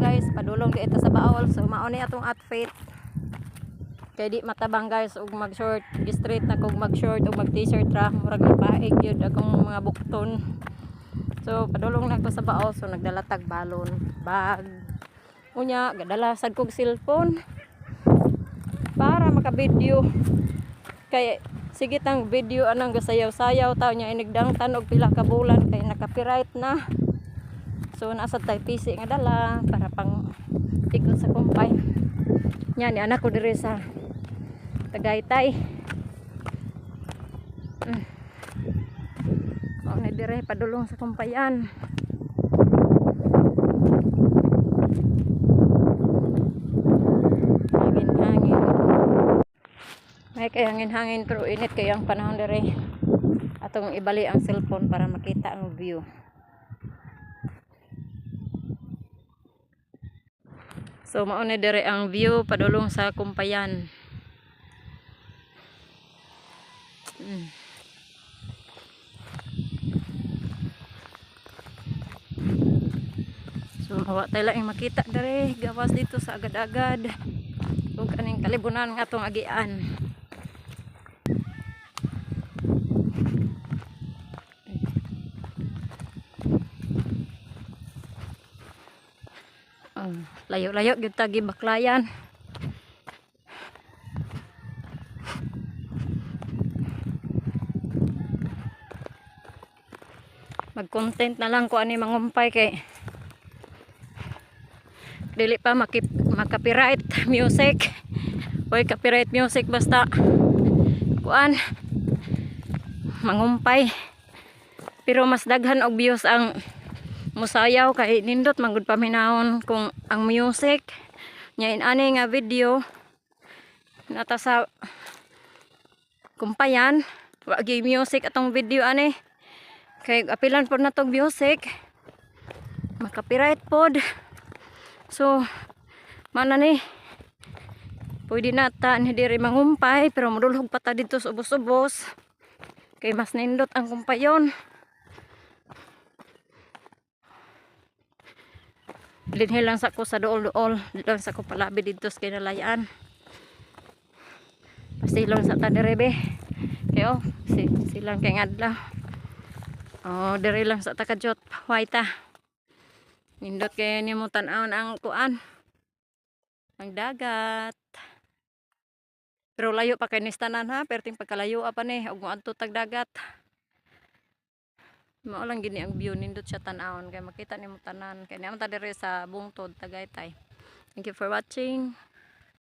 guys, padulong di ito sa baol. So mao ni atong outfit. Kay di matabang guys ug mag short, straight na kog mag short ug mag t-shirt ra, murag napaig gyud akong mga bukton. So padulong na ko sa baol, so nagdala tag balon, bag. Unya gadala sad kog cellphone para maka-video. Kay sige tang video anang gasayaw-sayaw taw nya inigdangtan og pila ka bulan kay naka-copyright na. So nasa tay PC nga dala para pang ikot sa kumpay. Nya ni anak ko diri sa Tagaytay. Mao na dire padulong sa kumpayan. Hangin-hangin. May kay hangin-hangin pero init kay ang panahon dire. Atong ibali ang cellphone para makita ang view. So mao na dire ang view padulong sa kumpayan. So hawa tayo lang makita dire gawas dito sa agad-agad ug kaning kalibunan nga atong agian. Layo-layo gyud ta gibaklayan. Mag-content na lang ko ani mangumpay kay dili pa maka-copyright music. Oy, copyright music basta kuan mangumpay. Pero mas daghan og views ang musayaw kay nindot manggod paminahon kung ang music nya inani nga video nata sa kumpayan wa gyud music atong video ani. Kay apilan pod natong music maka-copyright pod. So mana ni pwede nata ni diri mangumpay pero modulhog pa ta dito sa ubos-ubos kay mas nindot ang kumpayon. Linhi lang sa ko sa duol-duol, lang sa ko palabi dito sa kinalayaan. Pasilong sa ta diri be. Kayo silang kay ngadlaw. Oh, diri lang sa takadjot white ta. Nindot kay nimo tan-awon ang kuan. Ang dagat. Pero layo pa kay nistanan ha, perting pagkalayo pa ni ug moadto tag dagat. Mao lang gini ang view nindot siya tan-awon kay makita nimo tanan kay naman ta diri sa bungtod Tagaytay. Thank you for watching.